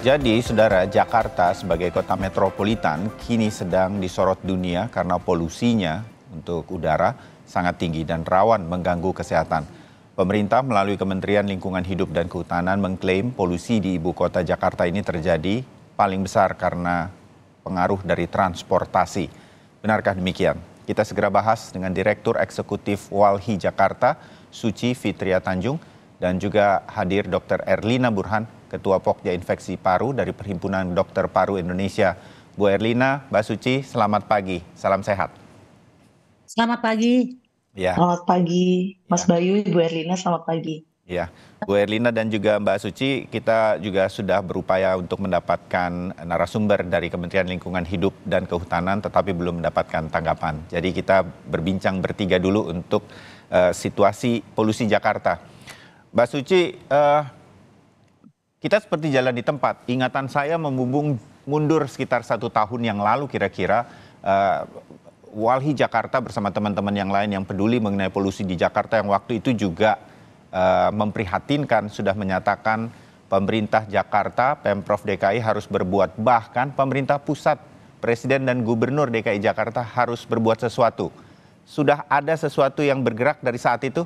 Jadi, saudara, Jakarta sebagai kota metropolitan kini sedang disorot dunia karena polusinya untuk udara sangat tinggi dan rawan mengganggu kesehatan. Pemerintah melalui Kementerian Lingkungan Hidup dan Kehutanan mengklaim polusi di ibu kota Jakarta ini terjadi paling besar karena pengaruh dari transportasi. Benarkah demikian? Kita segera bahas dengan Direktur Eksekutif Walhi Jakarta, Suci Fitria Tanjung, dan juga hadir Dr. Erlina Burhan, Ketua Pokja Infeksi Paru dari Perhimpunan Dokter Paru Indonesia. Bu Erlina, Mbak Suci, selamat pagi. Salam sehat. Selamat pagi. Ya, Selamat pagi, Mas ya, Bayu, Ibu Erlina, selamat pagi. ya. Bu Erlina dan juga Mbak Suci, kita juga sudah berupaya untuk mendapatkan narasumber dari Kementerian Lingkungan Hidup dan Kehutanan, tetapi belum mendapatkan tanggapan. Jadi kita berbincang bertiga dulu untuk situasi polusi Jakarta. Mbak Suci, kita seperti jalan di tempat. Ingatan saya membumbung mundur sekitar 1 tahun yang lalu kira-kira. eh, Walhi Jakarta bersama teman-teman yang lain yang peduli mengenai polusi di Jakarta yang waktu itu juga memprihatinkan, sudah menyatakan pemerintah Jakarta, Pemprov DKI harus berbuat, bahkan pemerintah pusat, Presiden dan Gubernur DKI Jakarta harus berbuat sesuatu. Sudah ada sesuatu yang bergerak dari saat itu,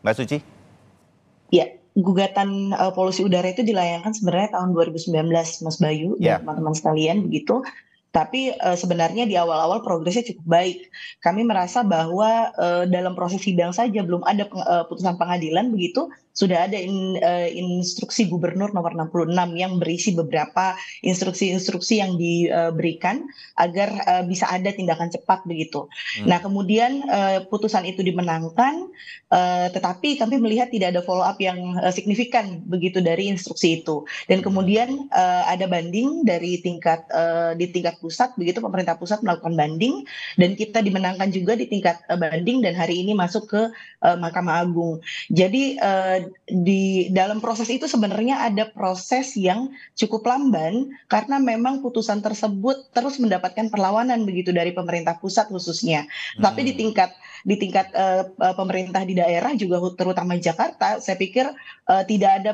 Mbak Suci? Ya, gugatan polusi udara itu dilayangkan sebenarnya tahun 2019, Mas Bayu dan Ya. teman-teman sekalian begitu. Tapi sebenarnya di awal-awal progresnya cukup baik. Kami merasa bahwa dalam proses sidang saja belum ada putusan pengadilan begitu, sudah ada instruksi Gubernur nomor 66 yang berisi beberapa instruksi-instruksi yang diberikan agar bisa ada tindakan cepat begitu. Nah, Hmm. kemudian putusan itu dimenangkan, tetapi kami melihat tidak ada follow up yang signifikan begitu dari instruksi itu. Dan Hmm. kemudian ada banding dari di tingkat pusat begitu, pemerintah pusat melakukan banding dan kita dimenangkan juga di tingkat banding dan hari ini masuk ke Mahkamah Agung. Jadi di dalam proses itu sebenarnya ada proses yang cukup lamban karena memang putusan tersebut terus mendapatkan perlawanan begitu dari pemerintah pusat khususnya. Tapi Hmm. di tingkat pemerintah di daerah juga terutama Jakarta, saya pikir tidak ada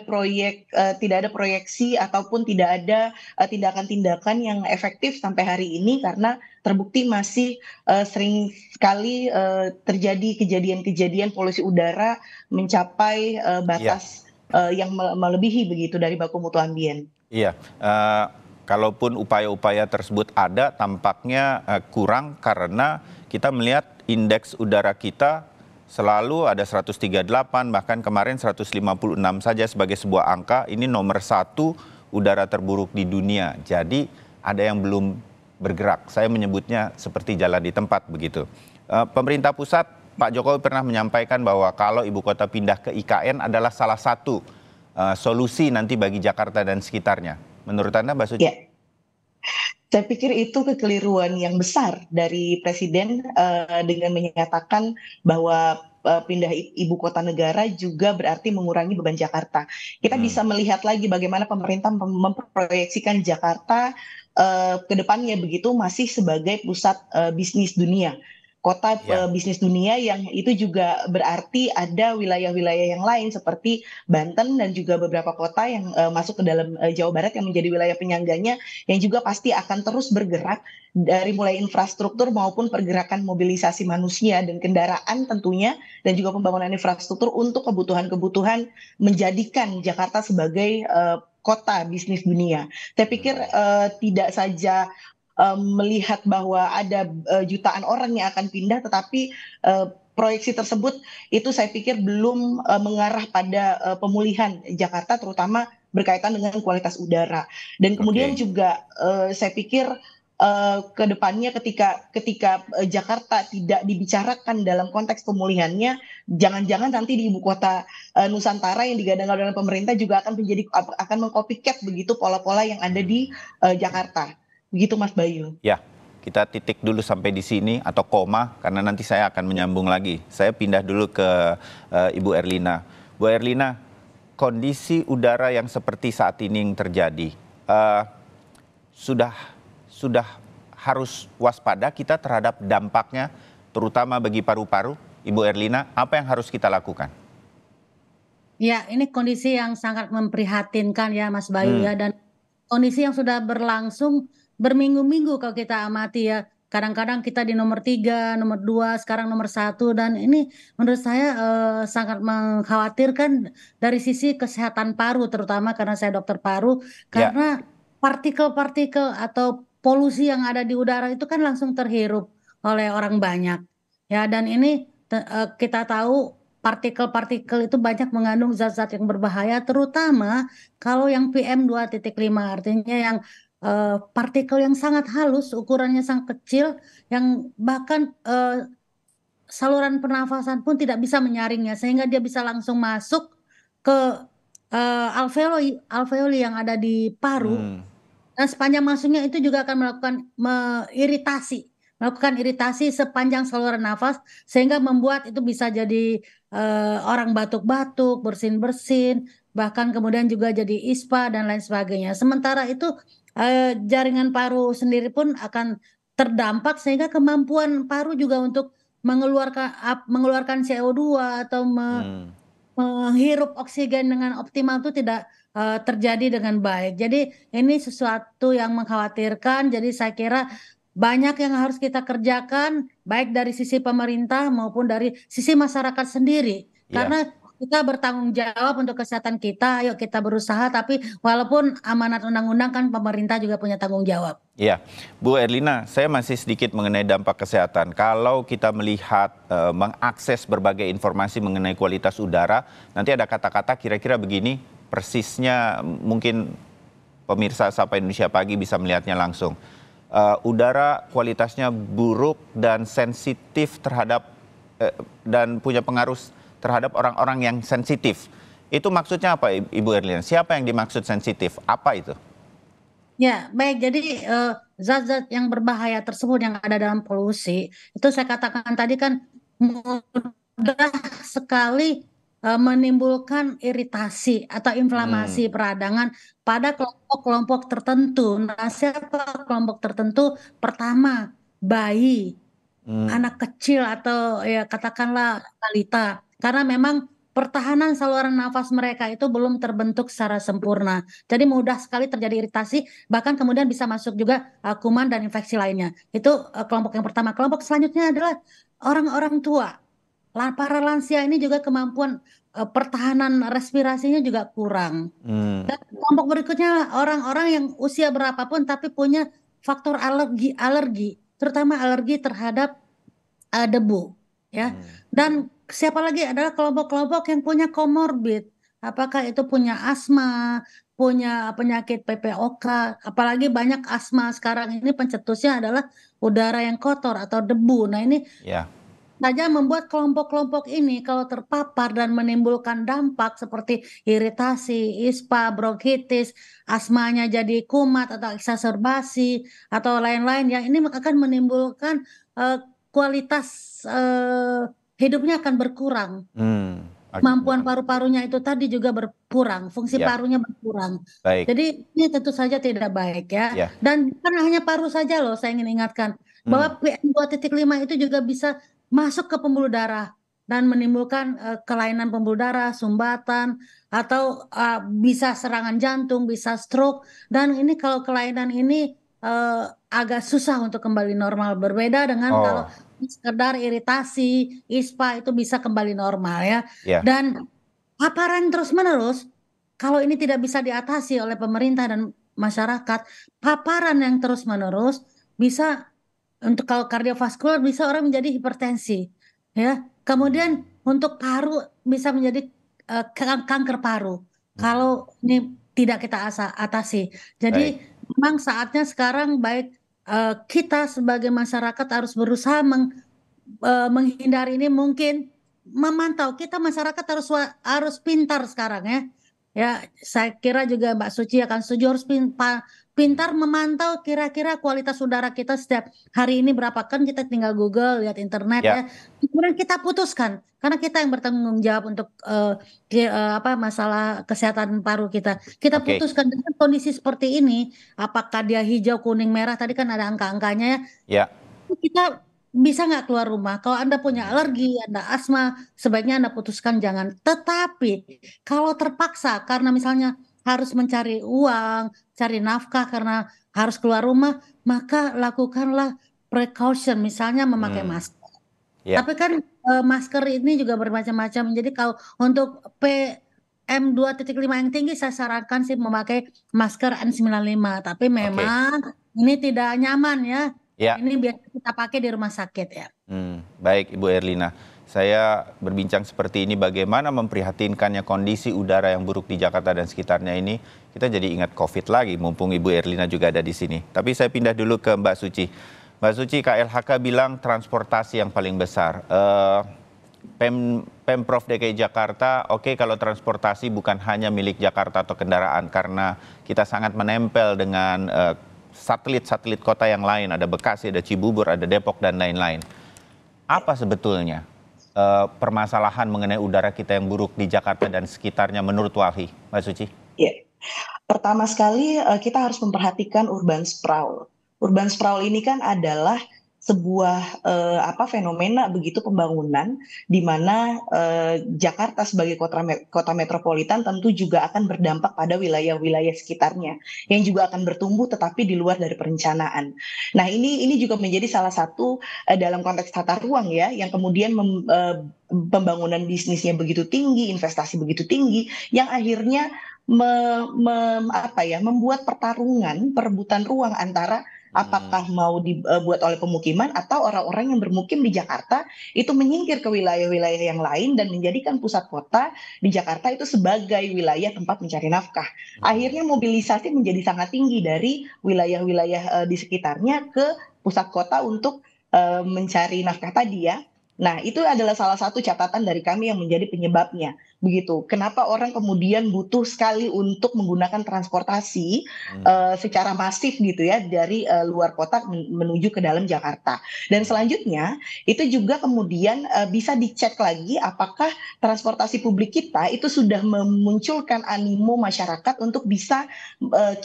proyeksi ataupun tidak ada tindakan-tindakan yang efektif sampai hari ini karena terbukti masih sering sekali terjadi kejadian-kejadian polusi udara mencapai Iya. batas yang melebihi begitu dari baku mutu ambien. Iya, kalaupun upaya-upaya tersebut ada, tampaknya kurang karena kita melihat indeks udara kita selalu ada 138, bahkan kemarin 156 saja sebagai sebuah angka. Ini nomor 1 udara terburuk di dunia. Jadi ada yang belum bergerak. Saya menyebutnya seperti jalan di tempat begitu. Pemerintah pusat, Pak Jokowi pernah menyampaikan bahwa kalau ibu kota pindah ke IKN adalah salah satu solusi nanti bagi Jakarta dan sekitarnya. Menurut Anda, Mbak Suci? Ya, saya pikir itu kekeliruan yang besar dari Presiden dengan menyatakan bahwa pindah ibu kota negara juga berarti mengurangi beban Jakarta. Kita Hmm. bisa melihat lagi bagaimana pemerintah memproyeksikan Jakarta ke depannya begitu masih sebagai pusat bisnis dunia. Kota Ya. bisnis dunia yang itu juga berarti ada wilayah-wilayah yang lain seperti Banten dan juga beberapa kota yang masuk ke dalam Jawa Barat yang menjadi wilayah penyangganya yang juga pasti akan terus bergerak dari mulai infrastruktur maupun pergerakan mobilisasi manusia dan kendaraan tentunya dan juga pembangunan infrastruktur untuk kebutuhan-kebutuhan menjadikan Jakarta sebagai kota bisnis dunia. Saya pikir Hmm. tidak saja melihat bahwa ada jutaan orang yang akan pindah, tetapi proyeksi tersebut itu saya pikir belum mengarah pada pemulihan Jakarta, terutama berkaitan dengan kualitas udara. Dan kemudian Oke. juga saya pikir ke depannya ketika Jakarta tidak dibicarakan dalam konteks pemulihannya, jangan-jangan nanti di ibu kota Nusantara yang digadang-gadang oleh pemerintah juga akan mengcopycat begitu pola-pola yang ada di Hmm. Jakarta. Begitu Mas Bayu. Ya, kita titik dulu sampai di sini atau koma karena nanti saya akan menyambung lagi. Saya pindah dulu ke Ibu Erlina. Bu Erlina, kondisi udara yang seperti saat ini yang terjadi, eh, sudah sudah harus waspada kita terhadap dampaknya, terutama bagi paru-paru. Ibu Erlina, apa yang harus kita lakukan? Ya, ini kondisi yang sangat memprihatinkan ya Mas Bayu Hmm. ya dan kondisi yang sudah berlangsung berminggu-minggu kalau kita amati ya. Kadang-kadang kita di nomor 3, nomor 2, sekarang nomor 1, dan ini menurut saya sangat mengkhawatirkan dari sisi kesehatan paru, terutama karena saya dokter paru, Ya, karena partikel-partikel atau polusi yang ada di udara itu kan langsung terhirup oleh orang banyak. Ya, dan ini kita tahu partikel-partikel itu banyak mengandung zat-zat yang berbahaya, terutama kalau yang PM2.5, artinya yang partikel yang sangat halus, ukurannya sangat kecil, yang bahkan saluran pernafasan pun tidak bisa menyaringnya, sehingga dia bisa langsung masuk ke alveoli, alveoli yang ada di paru, hmm, dan sepanjang masuknya itu juga akan melakukan iritasi sepanjang saluran nafas, sehingga membuat itu bisa jadi orang batuk-batuk, bersin-bersin, bahkan kemudian juga jadi ispa dan lain sebagainya. Sementara itu jaringan paru sendiri pun akan terdampak, sehingga kemampuan paru juga untuk mengeluarkan CO2 atau hmm. menghirup oksigen dengan optimal itu tidak terjadi dengan baik. Jadi ini sesuatu yang mengkhawatirkan. Jadi saya kira banyak yang harus kita kerjakan, baik dari sisi pemerintah maupun dari sisi masyarakat sendiri. Ya. Karena kita bertanggung jawab untuk kesehatan kita, ayo kita berusaha, tapi walaupun amanat undang-undang kan pemerintah juga punya tanggung jawab. Iya, Bu Erlina, saya masih sedikit mengenai dampak kesehatan. Kalau kita melihat mengakses berbagai informasi mengenai kualitas udara, nanti ada kata-kata kira-kira begini, persisnya mungkin pemirsa Sapa Indonesia Pagi bisa melihatnya langsung. Udara kualitasnya buruk dan sensitif terhadap dan punya pengaruh terhadap orang-orang yang sensitif. Itu maksudnya apa, Ibu Erlina? Siapa yang dimaksud sensitif? Apa itu? Ya, baik. Jadi zat-zat yang berbahaya tersebut yang ada dalam polusi, itu saya katakan tadi kan mudah sekali menimbulkan iritasi atau inflamasi Hmm, peradangan pada kelompok-kelompok tertentu. Nah, siapa kelompok tertentu? Pertama, bayi, hmm, anak kecil atau ya katakanlah balita, karena memang pertahanan saluran nafas mereka itu belum terbentuk secara sempurna. Jadi mudah sekali terjadi iritasi, bahkan kemudian bisa masuk juga kuman dan infeksi lainnya. Itu kelompok yang pertama. Kelompok selanjutnya adalah orang-orang tua. Para lansia ini juga kemampuan pertahanan respirasinya juga kurang. hmm. Dan kelompok berikutnya orang-orang yang usia berapapun tapi punya faktor alergi, terutama alergi terhadap debu, ya. Hmm. Dan siapa lagi adalah kelompok-kelompok yang punya komorbid, apakah itu punya asma, punya penyakit PPOK, apalagi banyak asma sekarang ini pencetusnya adalah udara yang kotor atau debu. Nah, ini Ya, saja membuat kelompok-kelompok ini kalau terpapar dan menimbulkan dampak seperti iritasi, ispa, bronkitis, asmanya jadi kumat atau eksaserbasi atau lain-lain, yang ini akan menimbulkan kualitas hidupnya akan berkurang. hmm. Kemampuan Akibat, paru-parunya itu tadi juga berkurang, fungsi ya, parunya berkurang. baik, Jadi ini tentu saja tidak baik ya. ya, Dan bukan hanya paru saja loh, saya ingin ingatkan hmm. bahwa PM2.5 itu juga bisa masuk ke pembuluh darah dan menimbulkan kelainan pembuluh darah, sumbatan, atau bisa serangan jantung, bisa stroke. Dan ini kalau kelainan ini agak susah untuk kembali normal. Berbeda dengan kalau Oh, sekedar iritasi, ispa itu bisa kembali normal ya. ya, Dan paparan terus-menerus, kalau ini tidak bisa diatasi oleh pemerintah dan masyarakat, paparan yang terus-menerus bisa untuk kalau kardiovaskular bisa orang menjadi hipertensi, ya. Kemudian untuk paru bisa menjadi kanker paru hmm. kalau ini tidak kita atasi. Baik, Jadi memang saatnya sekarang baik kita sebagai masyarakat harus berusaha menghindari ini, mungkin memantau. Kita masyarakat harus pintar sekarang ya. Ya, saya kira juga Mbak Suci akan setuju, harus hmm. pintar memantau kira-kira kualitas udara kita setiap hari ini berapa, kan kita tinggal Google, lihat internet ya. Ya, Kemudian kita putuskan karena kita yang bertanggung jawab untuk apa masalah kesehatan paru kita. Kita oke, putuskan dengan kondisi seperti ini, apakah dia hijau, kuning, merah, tadi kan ada angka-angkanya ya, ya, kita bisa nggak keluar rumah. Kalau Anda punya hmm. alergi, Anda asma, sebaiknya Anda putuskan jangan. Tetapi kalau terpaksa karena misalnya harus mencari uang, cari nafkah karena harus keluar rumah, maka lakukanlah precaution, misalnya memakai masker. Ya, Tapi kan masker ini juga bermacam-macam. Jadi kalau untuk PM2.5 yang tinggi saya sarankan sih memakai masker N95. Tapi oke. memang ini tidak nyaman ya. Ya, Ini biasa kita pakai di rumah sakit ya. baik Ibu Erlina. Saya berbincang seperti ini bagaimana memprihatinkannya kondisi udara yang buruk di Jakarta dan sekitarnya ini. Kita jadi ingat COVID lagi, mumpung Ibu Erlina juga ada di sini. Tapi saya pindah dulu ke Mbak Suci. Mbak Suci, KLHK bilang transportasi yang paling besar. Pemprov DKI Jakarta, oke, kalau transportasi bukan hanya milik Jakarta atau kendaraan, karena kita sangat menempel dengan satelit-satelit kota yang lain, ada Bekasi, ada Cibubur, ada Depok, dan lain-lain. Apa sebetulnya permasalahan mengenai udara kita yang buruk di Jakarta dan sekitarnya menurut Walhi, Mbak Suci? Ya, pertama sekali kita harus memperhatikan urban sprawl. Urban sprawl ini kan adalah sebuah fenomena begitu pembangunan di mana Jakarta sebagai kota metropolitan tentu juga akan berdampak pada wilayah-wilayah sekitarnya yang juga akan bertumbuh tetapi di luar dari perencanaan. Nah, ini juga menjadi salah satu dalam konteks tata ruang ya yang kemudian pembangunan bisnisnya begitu tinggi, investasi begitu tinggi yang akhirnya membuat perebutan ruang antara apakah mau dibuat oleh pemukiman atau orang-orang yang bermukim di Jakarta itu menyingkir ke wilayah-wilayah yang lain dan menjadikan pusat kota di Jakarta itu sebagai wilayah tempat mencari nafkah. Akhirnya mobilisasi menjadi sangat tinggi dari wilayah-wilayah di sekitarnya ke pusat kota untuk mencari nafkah tadi ya. Nah, itu adalah salah satu catatan dari kami yang menjadi penyebabnya. Begitu. Kenapa orang kemudian butuh sekali untuk menggunakan transportasi secara masif gitu ya dari luar kota menuju ke dalam Jakarta. Dan selanjutnya itu juga kemudian bisa dicek lagi apakah transportasi publik kita itu sudah memunculkan animo masyarakat untuk bisa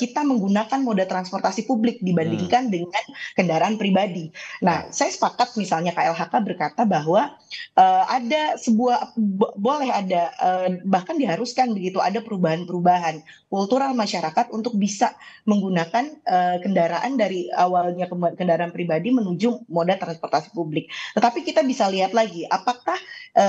kita menggunakan moda transportasi publik dibandingkan dengan kendaraan pribadi. Nah, saya sepakat misalnya KLHK berkata bahwa ada boleh ada bahkan diharuskan begitu ada perubahan-perubahan kultural masyarakat untuk bisa menggunakan kendaraan dari awalnya kendaraan pribadi menuju moda transportasi publik. Tetapi kita bisa lihat lagi apakah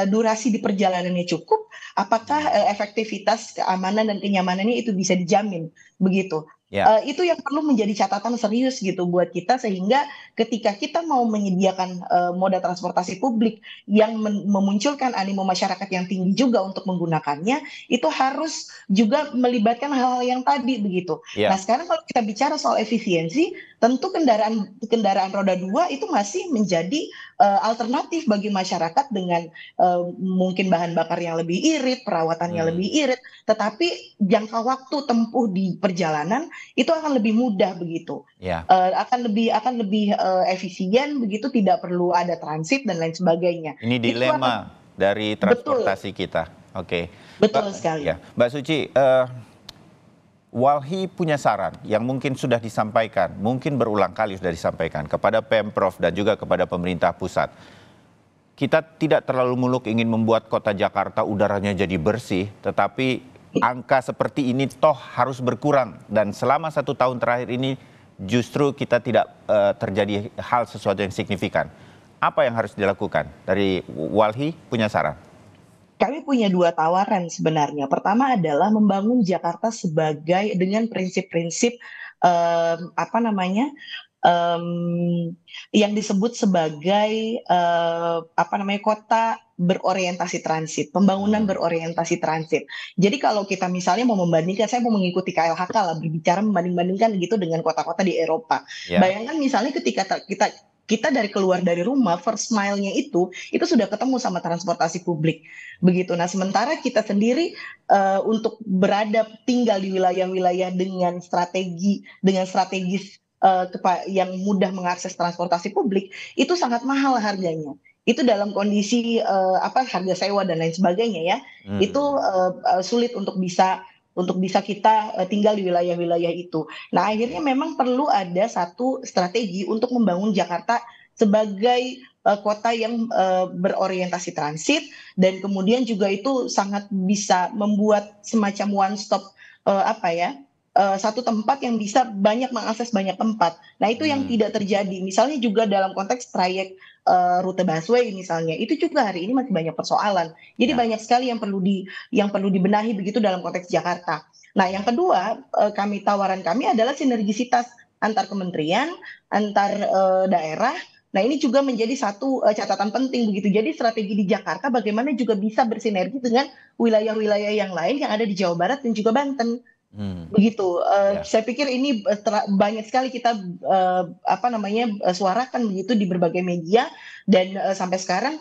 durasi di perjalanannya cukup, apakah efektivitas keamanan dan kenyamanannya itu bisa dijamin begitu. Ya. Itu yang perlu menjadi catatan serius gitu buat kita sehingga ketika kita mau menyediakan moda transportasi publik yang memunculkan animo masyarakat yang tinggi juga untuk menggunakannya itu harus juga melibatkan hal-hal yang tadi begitu. Ya. Nah, sekarang kalau kita bicara soal efisiensi, tentu kendaraan roda 2 itu masih menjadi alternatif bagi masyarakat dengan mungkin bahan bakar yang lebih irit, perawatannya lebih irit, tetapi jangka waktu tempuh di perjalanan itu akan lebih mudah begitu. Ya. Akan lebih efisien begitu, tidak perlu ada transit dan lain sebagainya. Ini Itu dilema dari transportasi kita. Oke. Betul sekali. Ya, Mbak Suci, Walhi punya saran yang mungkin sudah disampaikan, mungkin berulang kali sudah disampaikan kepada Pemprov dan juga kepada pemerintah pusat. Kita tidak terlalu muluk ingin membuat kota Jakarta udaranya jadi bersih, tetapi angka seperti ini toh harus berkurang. Dan selama 1 tahun terakhir ini justru kita tidak terjadi hal sesuatu yang signifikan. Apa yang harus dilakukan? Dari Walhi punya saran? Kami punya 2 tawaran sebenarnya. Pertama adalah membangun Jakarta dengan prinsip-prinsip yang disebut sebagai kota berorientasi transit, pembangunan berorientasi transit. Jadi kalau kita misalnya mau membandingkan, saya mau mengikuti KLHK lah, berbicara membanding-bandingkan gitu dengan kota-kota di Eropa. Ya. Bayangkan misalnya ketika kita dari keluar dari rumah, first mile-nya itu sudah ketemu sama transportasi publik. Begitu. Nah, sementara kita sendiri untuk tinggal di wilayah-wilayah dengan strategis yang mudah mengakses transportasi publik, itu sangat mahal harganya. Itu dalam kondisi harga sewa dan lain sebagainya ya. Itu sulit untuk bisa kita tinggal di wilayah-wilayah itu. Nah, akhirnya memang perlu ada satu strategi untuk membangun Jakarta sebagai kota yang berorientasi transit dan kemudian juga itu sangat bisa membuat semacam one stop apa ya, satu tempat yang bisa banyak mengakses banyak tempat. Nah, itu yang tidak terjadi. Misalnya juga dalam konteks trayek rute busway misalnya, itu juga hari ini masih banyak persoalan. Jadi Ya, banyak sekali yang perlu dibenahi begitu dalam konteks Jakarta. Nah, yang kedua, tawaran kami adalah sinergisitas antar kementerian, antar daerah. Nah, ini juga menjadi satu catatan penting begitu. Jadi strategi di Jakarta bagaimana juga bisa bersinergi dengan wilayah-wilayah yang lain yang ada di Jawa Barat dan juga Banten. hmm, Begitu, ya, saya pikir ini banyak sekali kita apa namanya, suarakan begitu di berbagai media dan sampai sekarang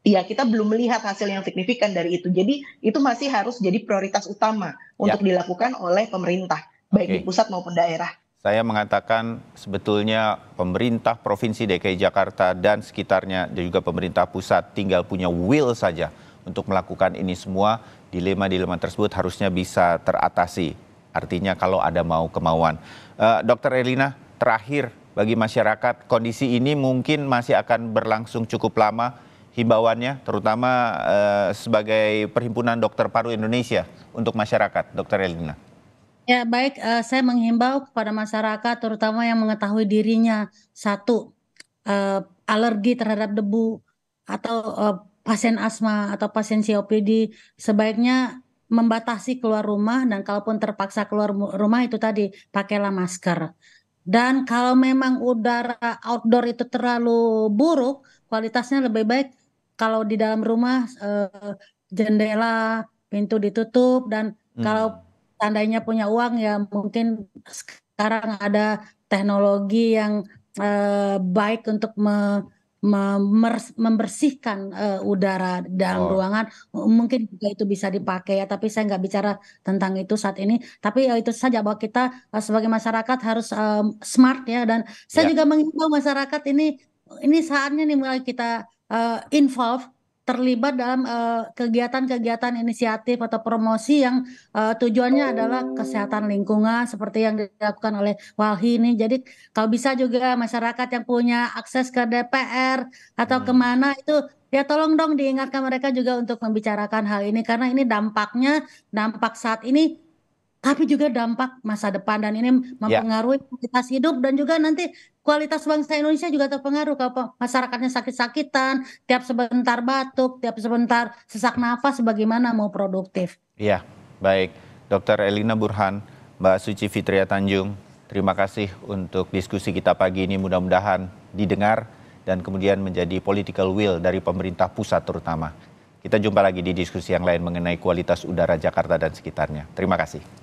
ya kita belum melihat hasil yang signifikan dari itu. Jadi itu masih harus jadi prioritas utama ya, untuk dilakukan oleh pemerintah, baik di oke. pusat maupun daerah. Saya mengatakan sebetulnya pemerintah Provinsi DKI Jakarta dan sekitarnya dan juga pemerintah pusat tinggal punya will saja untuk melakukan ini semua. Dilema-dilema tersebut harusnya bisa teratasi. Artinya kalau ada mau kemauan. Dokter Erlina, terakhir bagi masyarakat, kondisi ini mungkin masih akan berlangsung cukup lama himbauannya, terutama sebagai Perhimpunan Dokter Paru Indonesia untuk masyarakat, Dokter Erlina. Ya, baik, saya menghimbau kepada masyarakat terutama yang mengetahui dirinya satu alergi terhadap debu atau pasien asma atau pasien COPD sebaiknya membatasi keluar rumah dan kalaupun terpaksa keluar rumah itu tadi pakailah masker. Dan kalau memang udara outdoor itu terlalu buruk, kualitasnya lebih baik kalau di dalam rumah jendela, pintu ditutup dan Hmm. kalau seandainya punya uang ya mungkin sekarang ada teknologi yang baik untuk membersihkan udara dalam Oh, ruangan mungkin juga itu bisa dipakai ya tapi saya nggak bicara tentang itu saat ini tapi itu saja bahwa kita sebagai masyarakat harus smart ya dan saya ya. juga mengimbau masyarakat ini saatnya nih mulai kita involve terlibat dalam kegiatan-kegiatan inisiatif atau promosi yang tujuannya adalah kesehatan lingkungan seperti yang dilakukan oleh Walhi ini. Jadi kalau bisa juga masyarakat yang punya akses ke DPR atau Hmm. kemana itu ya tolong dong diingatkan mereka juga untuk membicarakan hal ini karena ini dampaknya dampak saat ini tapi juga dampak masa depan dan ini Ya, mempengaruhi kualitas hidup dan juga nanti kualitas bangsa Indonesia juga terpengaruh kalau masyarakatnya sakit-sakitan, tiap sebentar batuk, tiap sebentar sesak nafas, bagaimana mau produktif? ya, baik. Dokter Elina Burhan, Mbak Suci Fitria Tanjung, terima kasih untuk diskusi kita pagi ini. Mudah-mudahan didengar dan kemudian menjadi political will dari pemerintah pusat terutama. Kita jumpa lagi di diskusi yang lain mengenai kualitas udara Jakarta dan sekitarnya. Terima kasih.